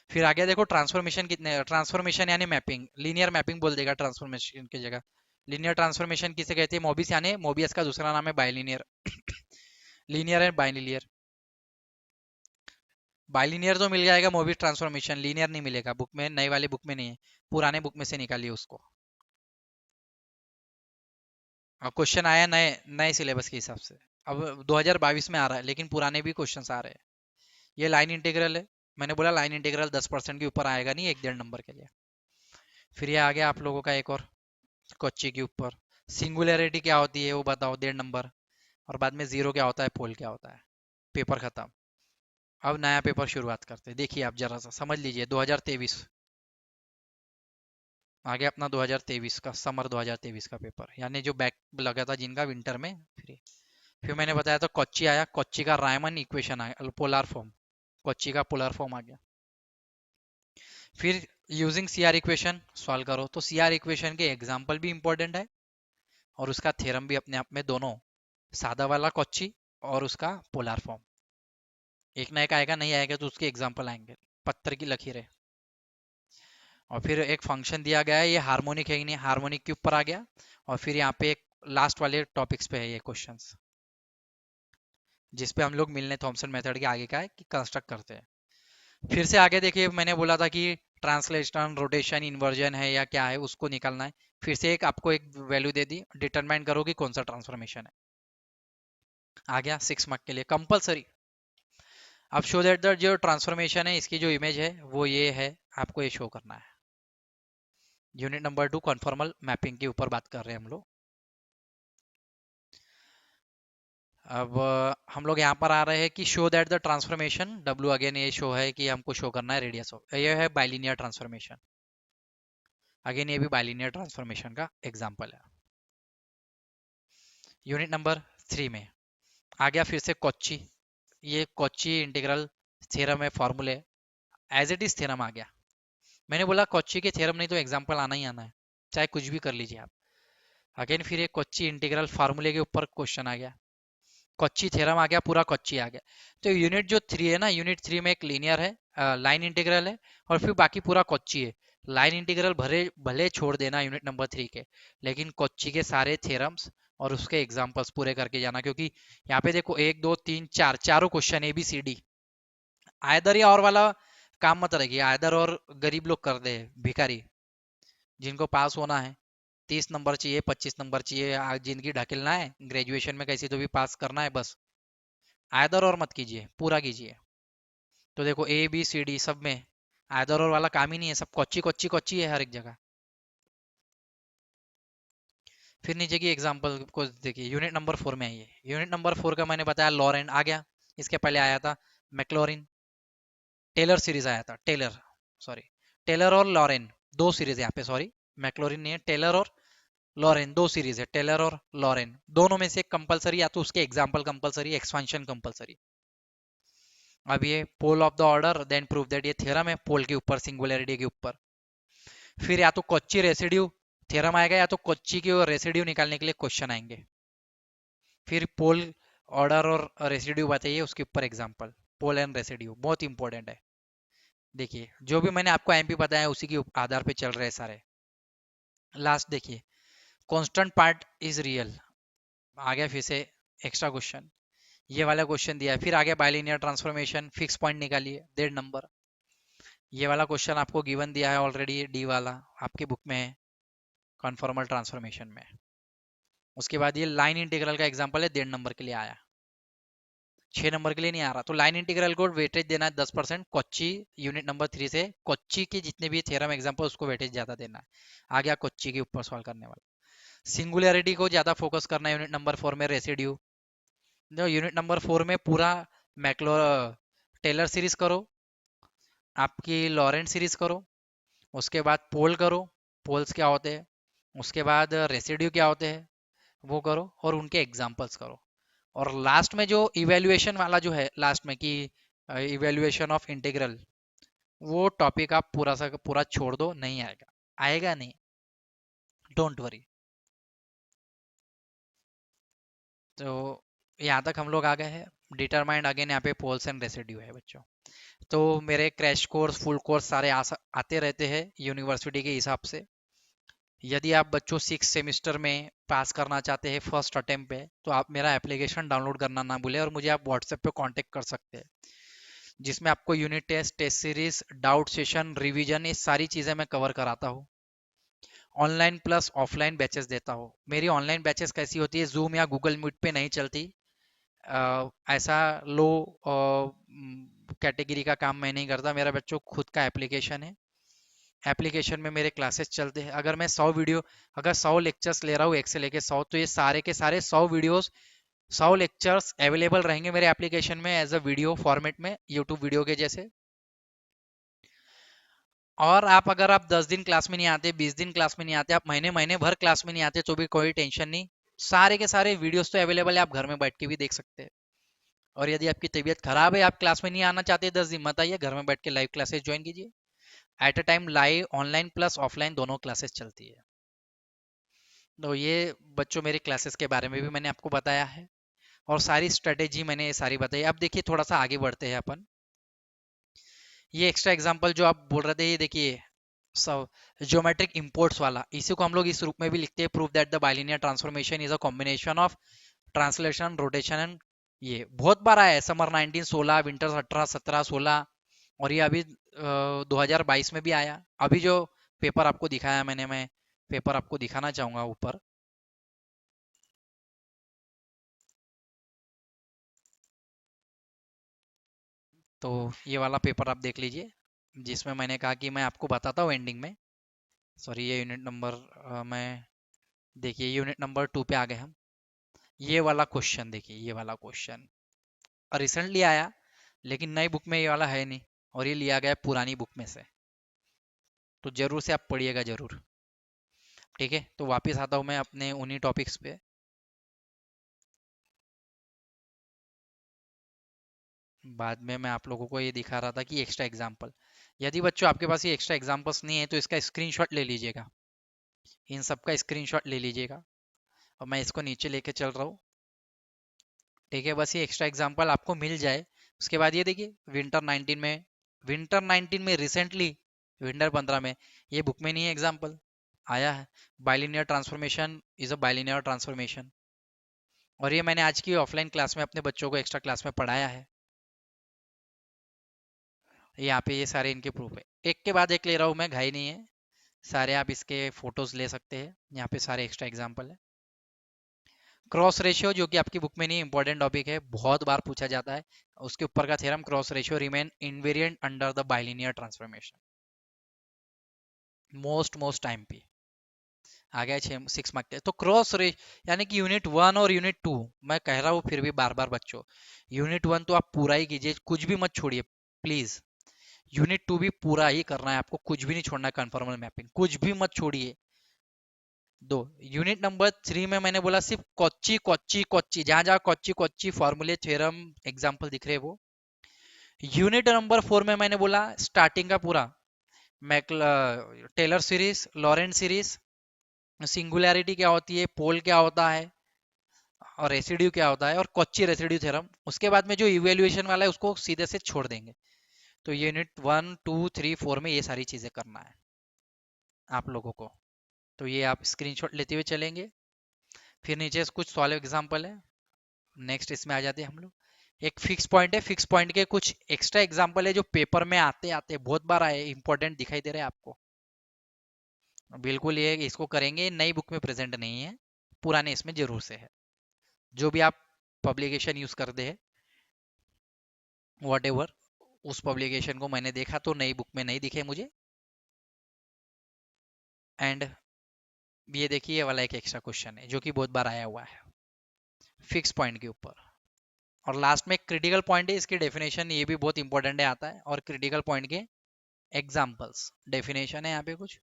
A: फिर आगे देखो ट्रांसफॉर्मेशन कितने, ट्रांसफॉर्मेशन यानी मैपिंग, लीनियर मैपिंग बोल देगा ट्रांसफॉर्मेशन की जगह। लीनियर ट्रांसफॉर्मेशन किसे कहते हैं, मोबिस, यानी मोबियस का दूसरा नाम है bilinear. Linear and bilinear, bilinear तो मिल जाएगा मोबिस ट्रांसफॉर्मेशन, लीनियर नहीं मिलेगा बुक में, नई वाली बुक में नहीं है, पुराने बुक में से निकालिए उसको। क्वेश्चन आया नए नए सिलेबस के हिसाब से, अब 2022 में आ रहा है, लेकिन पुराने भी क्वेश्चंस आ रहे हैं। ये लाइन इंटीग्रल है, मैंने बोला लाइन इंटीग्रल 10% के ऊपर आएगा नहीं, 1-1.5 नंबर के लिए। फिर ये आ गया आप लोगों का एक और कोच्चि के ऊपर, सिंगुलैरिटी क्या होती है वो बताओ, 1.5 नंबर। और बाद में जीरो क्या होता है, पोल क्या होता है। पेपर खत्म। अब नया पेपर शुरुआत करते हैं, देखिए आप जरा सा समझ लीजिए। 2023 आ गया अपना, 2023 का समर 2023 का पेपर, यानी जो बैक लगा था जिनका विंटर में। फिर मैंने बताया था कोच्चि आया, कोच्चि का रायमन इक्वेशन आया, पोलार फॉर्म। कोच्ची का पोलर फॉर्म आ गया। फिर using C R equation solve करो, तो सी आर इक्वेशन के एग्जाम्पल भी इंपॉर्टेंट है और उसका थ्योरम भी अपने आप में दोनों, सादा वाला कोच्ची और उसका पोलर फॉर्म, एक ना एक आएगा, नहीं आएगा तो उसके एग्जाम्पल आएंगे, पत्थर की लकीर है। और फिर एक फंक्शन दिया गया है, ये हार्मोनिक है कि नहीं, हार्मोनिक के ऊपर आ गया। और फिर यहाँ पे एक लास्ट वाले टॉपिक्स पे है ये क्वेश्चंस, जिसपे हम लोग मिलने थॉमसन मेथड के आगे का है कि कंस्ट्रक्ट करते हैं। फिर से आगे देखिए, मैंने बोला था कि ट्रांसलेशन, रोटेशन, इन्वर्जन है या क्या है, उसको निकालना है। फिर से एक आपको एक वैल्यू दे दी, डिटरमाइन करो कि कौन सा ट्रांसफॉर्मेशन है। आ गया 6 मार्क के लिए कंपलसरी। अब शो दैट द जो ट्रांसफॉर्मेशन है, इसकी जो इमेज है वो ये है, आपको ये शो करना है। यूनिट नंबर 2 कन्फॉर्मल मैपिंग के ऊपर बात कर रहे हैं हम लोग। अब हम लोग यहाँ पर आ रहे हैं कि show that the transformation W, again ये शो है कि हमको शो करना है रेडियस ऑफ, ये है बाइलिनियर ट्रांसफॉर्मेशन। अगेन ये भी बाइलिनियर ट्रांसफॉर्मेशन का एग्जांपल है। यूनिट नंबर 3 में आ गया फिर से कोच्ची, ये कोच्ची इंटीग्रल थ्योरम है, फॉर्मूले एज इट इज थ्योरम आ गया। मैंने बोला कोच्ची के थ्योरम नहीं तो एग्जांपल आना ही आना है, चाहे कुछ भी कर लीजिए आप। अगेन फिर ये कोच्ची इंटीग्रल फार्मूले के ऊपर क्वेश्चन आ गया, कोच्ची थ्योरम आ गया, पूरा कोच्ची आ गया। तो यूनिट जो 3 है ना, यूनिट 3 में एक लीनियर है, लाइन इंटीग्रल है, और फिर बाकी पूरा कोच्ची है। लाइन इंटीग्रल भले भले छोड़ देना यूनिट नंबर 3 के, लेकिन कोच्ची के सारे थ्योरम्स और उसके एग्जांपल्स पूरे करके जाना, क्योंकि यहाँ पे देखो 1 2 3 4 चारों question A B C D. Either या और वाला काम मत रखिए, आयदर और गरीब लोग कर दे, भिखारी जिनको पास होना है, 30 नंबर चाहिए, 25 नंबर चाहिए, जिंदगी ढकेलना है, ग्रेजुएशन में कैसे तो भी पास करना है, बस आयदर और मत कीजिए, पूरा कीजिए। तो देखो ए बी सी डी सब में आयदर और वाला काम ही नहीं है, सब कोच्ची कोच्ची कोच्ची है हर एक जगह। फिर नीचे की एग्जांपल को देखिए, यूनिट नंबर 4 में आइए। यूनिट नंबर 4 का मैंने बताया लॉरेंट आ गया, इसके पहले आया था मैक्लॉरिन, टेलर सीरीज आया था, टेलर, सॉरी, टेलर और लॉरेन, दो सीरीज यहाँ पे, सॉरी मैक्लॉरिन नहीं है, टेलर और लॉरेन दो सीरीज है, टेलर और लॉरेन दोनों में से कंपलसरी, या तो उसके एग्जांपल कंपलसरी, एक्सपेंशन कंपलसरी। अब ये pole of the order then prove that, ये थ्योरम है पोल के ऊपर, सिंगुलैरिटी के ऊपर। फिर या तो कोच्ची रेसिड्यू थ्योरम आएगा, या तो कोच्ची के रेसिड्यू निकालने के लिए क्वेश्चन आएंगे। फिर पोल ऑर्डर और रेसिड्यू बताइए, उसके ऊपर एग्जांपल, पोल एंड रेसिड्यू बहुत इंपॉर्टेंट है। देखिए जो भी मैंने आपको एमपी बताया उसी के आधार पे चल रहे हैं सारे। लास्ट देखिए, कांस्टेंट पार्ट इज रियल, आ गया फिर से एक्स्ट्रा क्वेश्चन, ये वाला क्वेश्चन दिया है। फिर आगे बाइलिनियर ट्रांसफॉर्मेशन, फिक्स पॉइंट निकालिए 1.5 नंबर, ये वाला क्वेश्चन आपको गिवन दिया है ऑलरेडी, डी वाला आपकी बुक में है कन्फॉर्मल ट्रांसफॉर्मेशन में। उसके बाद ये लाइन इंटीग्रल का एग्जांपल है, 1.5 नंबर के लिए आया, 6 नंबर के लिए नहीं आ रहा। तो लाइन इंटीग्रल को वेटेज देना है 10%, कोच्ची यूनिट नंबर 3 से कोच्ची के जितने भी थ्योरम एग्जांपल उसको वेटेज ज्यादा देना है। आ गया कोच्ची के ऊपर सॉल्व करने वाला। सिंगुलैरिटी को ज्यादा फोकस करना है यूनिट नंबर 4 में, रेसिड्यू जो यूनिट नंबर 4 में पूरा मैक्लो टेलर सीरीज करो, आपकी लॉरेंट सीरीज करो, उसके बाद पोल करो, पोल्स क्या होते हैं, उसके बाद रेसिड्यू क्या होते हैं वो करो, और उनके एग्जांपल्स करो। और लास्ट में जो इवेल्युएशन वाला जो है लास्ट में कि इवेल्युएशन ऑफ इंटीग्रल, वो टॉपिक आप पूरा सा पूरा छोड़ दो, नहीं आएगा, आएगा नहीं, डोंट वरी। तो यहाँ तक हम लोग आ गए हैं, डिटरमाइंड अगेन यहाँ पे पोल्स एंड रेसिड्यू है बच्चों। तो मेरे क्रैश कोर्स फुल कोर्स सारे आते रहते हैं यूनिवर्सिटी के हिसाब से। यदि आप बच्चों 6 सेमेस्टर में पास करना चाहते हैं फर्स्ट अटेम्प्ट पे, तो आप मेरा एप्लीकेशन डाउनलोड करना ना भूलें, और मुझे आप व्हाट्सएप पे कांटेक्ट कर सकते हैं, जिसमें आपको unit test, test series, doubt session, revision, ये सारी चीज़ें मैं कवर कराता हूँ। ऑनलाइन प्लस ऑफलाइन बैचेस देता हूँ। मेरी ऑनलाइन बैचेस कैसी होती है, जूम या गूगल मीट पे नहीं चलती, ऐसा लो कैटेगरी का काम मैं नहीं करता। मेरा बच्चों खुद का एप्लीकेशन है, एप्लीकेशन में मेरे क्लासेस चलते हैं। अगर मैं 100 वीडियो, अगर 100 लेक्चर्स ले रहा हूँ 1 से लेके 100, तो ये सारे के सारे 100 वीडियोस, 100 लेक्चर्स अवेलेबल रहेंगे मेरे एप्लीकेशन में एज अ वीडियो फॉर्मेट में, यूट्यूब वीडियो के जैसे। और आप अगर आप 10 दिन क्लास में नहीं आते, 20 दिन क्लास में नहीं आते, आप महीने महीने भर क्लास में नहीं आते, तो भी कोई टेंशन नहीं, सारे के सारे वीडियोस तो अवेलेबल है, आप घर में बैठ के भी देख सकते हैं। और यदि आपकी तबीयत खराब है, आप क्लास में नहीं आना चाहते 10 दिन, मत आइए, घर में बैठ के लाइव क्लासेस ज्वाइन कीजिए। At a time live online plus offline दोनों क्लासेस चलती है। तो ये बच्चों मेरी क्लासेस के बारे में भी मैंने आपको बताया है, और सारी स्ट्रेटेजी मैंने ये सारी बताई। अब देखिए थोड़ा सा आगे बढ़ते हैं अपन। ये एक्स्ट्रा एग्जांपल जो आप बोल रहे थे, ये देखिए सब ज्योमेट्रिक इंपोर्ट्स वाला, इसी को हम लोग इस रूप में भी लिखते हैं, prove that the bilinear transformation is a combination of translation rotation and. ये बहुत बार आया है, समर 1916, विंटर्स 18 17 16, और ये अभी 2022 में भी आया। अभी जो पेपर आपको दिखाया मैंने, मैं पेपर आपको दिखाना चाहूंगा ऊपर। तो ये वाला पेपर आप देख लीजिए, जिसमें मैंने कहा कि मैं आपको बताता हूँ एंडिंग में। सॉरी, ये यूनिट नंबर मैं, देखिए यूनिट नंबर 2 पे आ गए हम। ये वाला क्वेश्चन देखिए, ये वाला क्वेश्चन रिसेंटली आया, लेकिन नई बुक में ये वाला है नहीं, और ये लिया गया है पुरानी बुक में से। तो जरूर से आप पढ़िएगा जरूर। ठीक है, तो वापस आता हूँ मैं अपने उन्हीं टॉपिक्स पे। बाद में मैं आप लोगों को ये दिखा रहा था कि एक्स्ट्रा एग्जाम्पल, यदि बच्चों आपके पास ये एक्स्ट्रा एग्जाम्पल्स नहीं है तो इसका स्क्रीनशॉट ले लीजिएगा, इन सब का स्क्रीनशॉट ले लीजिएगा। और मैं इसको नीचे लेके चल रहा हूँ। ठीक है, बस ये एक्स्ट्रा एग्जाम्पल आपको मिल जाए। उसके बाद ये देखिए विंटर 19 में रिसेंटली विंटर 15 में, ये बुक में नहीं है एग्जाम्पल, आया है। Bilinear transformation is a bilinear transformation, और ये मैंने आज की ऑफलाइन क्लास में अपने बच्चों को एक्स्ट्रा क्लास में पढ़ाया है। यहाँ पे ये सारे इनके प्रूफ है, एक के बाद एक ले रहा हूँ मैं, घाई नहीं है। सारे आप इसके फोटोज ले सकते हैं, यहाँ पे सारे एक्स्ट्रा एग्जाम्पल है। क्रॉस रेशियो जो कि आपकी बुक में नहीं, इंपॉर्टेंट टॉपिक है, बहुत बार पूछा जाता है। उसके ऊपर का theorem, cross ratio remain invariant under the bilinear transformation, most time पे आ गया 6 मार्क के। तो क्रॉस रे यानी कि यूनिट 1 और यूनिट 2, मैं कह रहा हूँ फिर भी बार बार बच्चों, यूनिट 1 तो आप पूरा ही कीजिए, कुछ भी मत छोड़िए प्लीज। यूनिट 2 भी पूरा ही करना है आपको, कुछ भी नहीं छोड़ना है, कन्फर्मल मैपिंग कुछ भी मत छोड़िए। दो, यूनिट नंबर 3 में मैंने बोला सिर्फ कोच्ची कोच्ची कोच्ची, जहां जहां कोच्ची कोच्ची फॉर्मूले थ्योरम एग्जांपल दिख रहे हैं वो। यूनिट नंबर 4 में मैंने बोला स्टार्टिंग का पूरा Mac Taylor series, Laurent series, singularity क्या होती है, पोल क्या होता है, और रेसिड्यू क्या होता है, और कोच्ची रेसिड्यू थ्योरम। उसके बाद में जो इवेल्युएशन वाला है उसको सीधे से छोड़ देंगे। तो यूनिट 1 2 3 4 में ये सारी चीजें करना है आप लोगों को। तो ये आप स्क्रीनशॉट लेते हुए चलेंगे। फिर नीचे कुछ सॉल्व एग्जांपल है, नेक्स्ट इसमें आ जाते हैं हम लोग। एक फिक्स पॉइंट है, फिक्स पॉइंट के कुछ एक्स्ट्रा एग्जांपल है जो पेपर में आते आते बहुत बार आए, इंपॉर्टेंट दिखाई दे रहे हैं आपको। बिल्कुल ये इसको करेंगे, नई बुक में प्रेजेंट नहीं है, पुराने इसमें जरूर से है। जो भी आप पब्लिकेशन यूज करते हैं, वॉट एवर, उस पब्लिकेशन को मैंने देखा तो नई बुक में नहीं दिखे मुझे। एंड ये देखिए, ये वाला एक एक्स्ट्रा क्वेश्चन है जो कि बहुत बार आया हुआ है फिक्स पॉइंट के ऊपर। और लास्ट में क्रिटिकल पॉइंट है, इसकी डेफिनेशन ये भी बहुत इंपॉर्टेंट है, आता है। और क्रिटिकल पॉइंट के एग्जाम्पल्स, डेफिनेशन है यहाँ पे कुछ,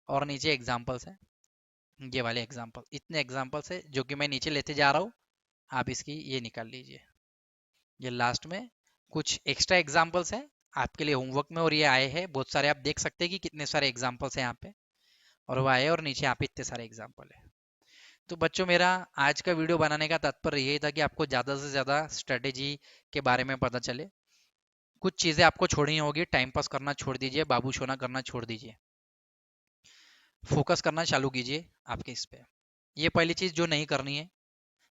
A: और नीचे एग्जाम्पल्स है। ये वाले एग्जाम्पल, इतने एग्जाम्पल्स है जो कि मैं नीचे लेते जा रहा हूँ, आप इसकी ये निकाल लीजिए। ये लास्ट में कुछ एक्स्ट्रा एग्जाम्पल्स है आपके लिए होमवर्क में, और ये आए हैं बहुत सारे, आप देख सकते हैं कि कितने सारे एग्जाम्पल्स हैं यहाँ पे, और वो आए, और नीचे यहाँ पे इतने सारे एग्जाम्पल है। तो बच्चों मेरा आज का वीडियो बनाने का तात्पर्य यही था कि आपको ज़्यादा से ज़्यादा स्ट्रेटेजी के बारे में पता चले। कुछ चीज़ें आपको छोड़नी होगी, टाइम पास करना छोड़ दीजिए, बाबू सोना करना छोड़ दीजिए, फोकस करना चालू कीजिए आपके इस पे। ये पहली चीज़ जो नहीं करनी है।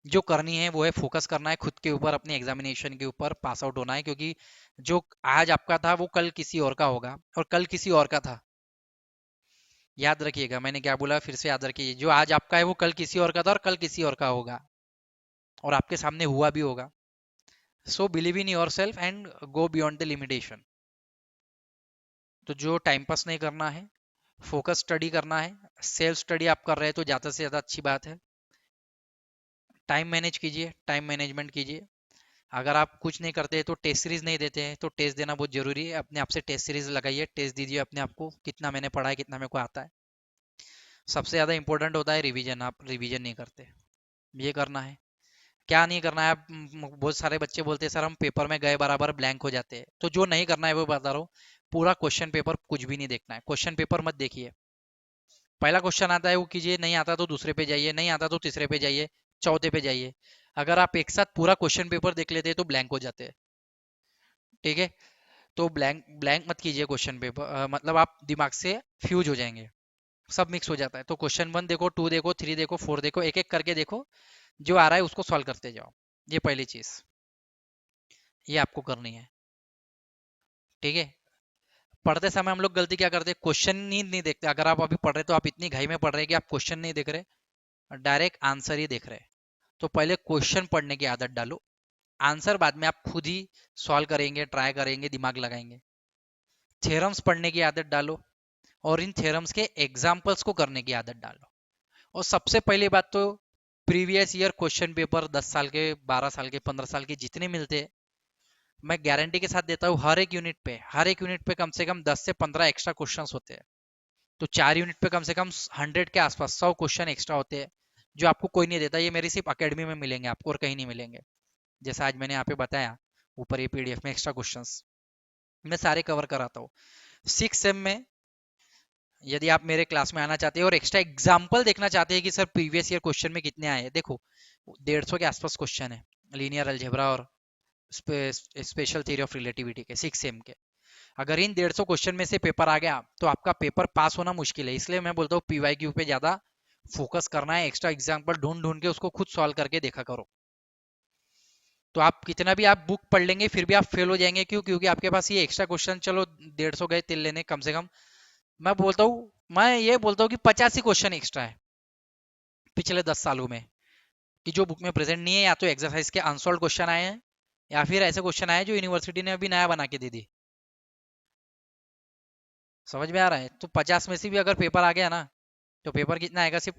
A: जो करनी है वो है फोकस करना है खुद के ऊपर, अपने एग्जामिनेशन के ऊपर पास आउट होना है, क्योंकि जो आज आपका था वो कल किसी और का होगा, और कल किसी और का था। याद रखिएगा मैंने क्या बोला, फिर से याद रखिए, जो आज आपका है वो कल किसी और का था, और कल किसी और का होगा, और आपके सामने हुआ भी होगा। So believe in your self and go beyond the limitation. तो जो टाइम पास नहीं करना है, फोकस स्टडी करना है। सेल्फ स्टडी आप कर रहे हैं तो ज़्यादा से ज़्यादा अच्छी बात है। टाइम मैनेज कीजिए, टाइम मैनेजमेंट कीजिए। अगर आप कुछ नहीं करते तो टेस्ट सीरीज नहीं देते हैं, तो टेस्ट देना बहुत जरूरी है। अपने आप से टेस्ट सीरीज लगाइए, टेस्ट दीजिए अपने आप को, कितना मैंने पढ़ा है, कितना मेरे को आता है। सबसे ज़्यादा इंपॉर्टेंट होता है रिवीजन, आप रिवीजन नहीं करते, ये करना है। क्या नहीं करना है बहुत सारे बच्चे बोलते हैं सर हम पेपर में गए बराबर ब्लैंक हो जाते हैं, तो जो नहीं करना है वो बता रहा हूँ। पूरा क्वेश्चन पेपर कुछ भी नहीं देखना है, क्वेश्चन पेपर मत देखिए। पहला क्वेश्चन आता है वो कीजिए, नहीं आता तो दूसरे पे जाइए, नहीं आता तो तीसरे पे जाइए, चौथे पे जाइए। अगर आप एक साथ पूरा क्वेश्चन पेपर देख लेते हैं तो ब्लैंक हो जाते हैं। ठीक है, तो ब्लैंक ब्लैंक मत कीजिए क्वेश्चन पेपर, मतलब आप दिमाग से फ्यूज हो जाएंगे, सब मिक्स हो जाता है। तो क्वेश्चन 1 देखो, 2 देखो, 3 देखो, 4 देखो, एक एक करके देखो, जो आ रहा है उसको सॉल्व करते जाओ। ये पहली चीज, ये आपको करनी है। ठीक है, पढ़ते समय हम लोग गलती क्या करते हैं, क्वेश्चन ही नहीं देखते। अगर आप अभी पढ़ रहे तो आप इतनी घाई में पढ़ रहे हैं कि आप क्वेश्चन नहीं देख रहे, डायरेक्ट आंसर ही देख रहे हैं। तो पहले क्वेश्चन पढ़ने की आदत डालो, आंसर बाद में आप खुद ही सॉल्व करेंगे, ट्राई करेंगे, दिमाग लगाएंगे। थ्योरम्स पढ़ने की आदत डालो, और इन थ्योरम्स के एग्जाम्पल्स को करने की आदत डालो। और सबसे पहली बात तो प्रीवियस ईयर क्वेश्चन पेपर 10 साल के, 12 साल के, 15 साल के जितने मिलते हैं, मैं गारंटी के साथ देता हूँ हर एक यूनिट पे कम से कम 10 से 15 एक्स्ट्रा क्वेश्चंस होते हैं। तो 4 यूनिट पे कम से कम 100 के आसपास 100 क्वेश्चन एक्स्ट्रा होते हैं, जो आपको कोई नहीं देता। ये मेरी सिर्फ अकेडमी में मिलेंगे आपको, और कहीं नहीं मिलेंगे। जैसा आज मैंने यहाँ पे बताया, ऊपर ये पीडीएफ में एक्स्ट्रा क्वेश्चंस मैं सारे कवर कराता हूँ। 6 सेम में यदि आप मेरे क्लास में आना चाहते हैं और एक्स्ट्रा एग्जाम्पल देखना चाहते हैं कि सर प्रीवियस ईयर क्वेश्चन में कितने आए हैं, देखो 150 के आसपास क्वेश्चन है लीनियर अलजेब्रा और स्पेशल थ्योरी ऑफ रिलेटिविटी के 6 सेम के। अगर इन 150 क्वेश्चन में से पेपर आ गया तो आपका पेपर पास होना मुश्किल है। इसलिए मैं बोलता हूँ पीवाईक्यू पे ज्यादा फोकस करना है, एक्स्ट्रा एग्जाम्पल ढूंढ ढूंढ के उसको खुद सॉल्व करके देखा करो। तो आप कितना भी आप बुक पढ़ लेंगे फिर भी आप फेल हो जाएंगे। क्यों? क्योंकि आपके पास ये एक्स्ट्रा क्वेश्चन, चलो 150 गए तिल लेने, कम से कम मैं बोलता हूँ, मैं ये बोलता हूँ कि 85 क्वेश्चन एक्स्ट्रा है पिछले 10 सालों में, कि जो बुक में प्रेजेंट नहीं है। या तो एक्सरसाइज के अनसॉल्व क्वेश्चन आए हैं, या फिर ऐसे क्वेश्चन आए जो यूनिवर्सिटी ने अभी नया बना के दे दी। समझ में आ रहा है? तो 50 में से भी अगर पेपर आ गया ना, तो पेपर कितना आएगा, सिर्फ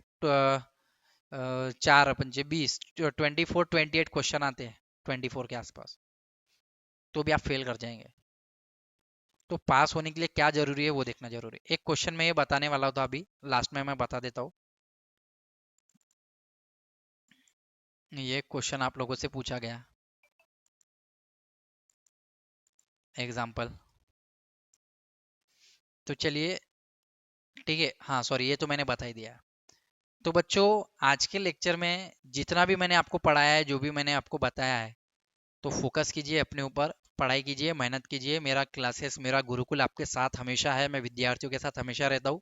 A: 4 पंजे 20, 24 28 क्वेश्चन आते हैं 24 के आसपास, तो भी आप फेल कर जाएंगे। तो पास होने के लिए क्या जरूरी है वो देखना जरूरी है। एक क्वेश्चन में ये बताने वाला था, अभी लास्ट में मैं बता देता हूँ। ये क्वेश्चन आप लोगों से पूछा गया, एग्जाम्पल। तो चलिए, ठीक है, हाँ सॉरी, ये तो मैंने बता ही दिया। तो बच्चों, आज के लेक्चर में जितना भी मैंने आपको पढ़ाया है, जो भी मैंने आपको बताया है, तो फोकस कीजिए अपने ऊपर, पढ़ाई कीजिए, मेहनत कीजिए। मेरा क्लासेस, मेरा गुरुकुल आपके साथ हमेशा है, मैं विद्यार्थियों के साथ हमेशा रहता हूँ।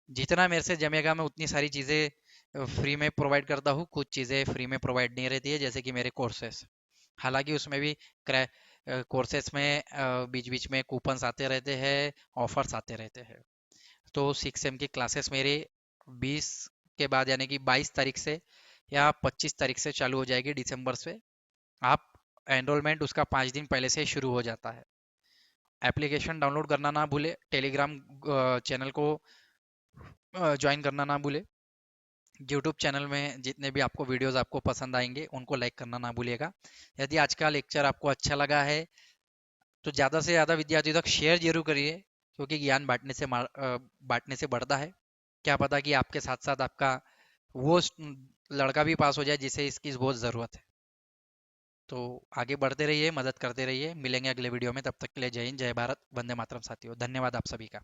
A: जितना मेरे से जमेगा मैं उतनी सारी चीज़ें फ्री में प्रोवाइड करता हूँ। कुछ चीज़ें फ्री में प्रोवाइड नहीं रहती है, जैसे कि मेरे कोर्सेस। हालांकि उसमें भी कोर्सेस में बीच बीच में कूपन्स आते रहते हैं, ऑफर्स आते रहते हैं। तो 6 एम की क्लासेस मेरे 20 के बाद, यानी कि 22 तारीख से या 25 तारीख से चालू हो जाएगी, दिसंबर से। आप एनरोलमेंट उसका 5 दिन पहले से शुरू हो जाता है। एप्लीकेशन डाउनलोड करना ना भूले, टेलीग्राम चैनल को ज्वाइन करना ना भूले। यूट्यूब चैनल में जितने भी आपको वीडियोस आपको पसंद आएंगे उनको लाइक करना ना भूलिएगा। यदि आज का लेक्चर आपको अच्छा लगा है तो ज़्यादा से ज़्यादा विद्यार्थियों तक शेयर जरूर करिए, क्योंकि ज्ञान बांटने से बढ़ता है। क्या पता कि आपके साथ साथ आपका वो लड़का भी पास हो जाए जिसे इसकी बहुत ज़रूरत है। तो आगे बढ़ते रहिए, मदद करते रहिए। मिलेंगे अगले वीडियो में, तब तक के लिए जय हिंद, जय भारत, वंदे मातरम साथियों। धन्यवाद आप सभी का।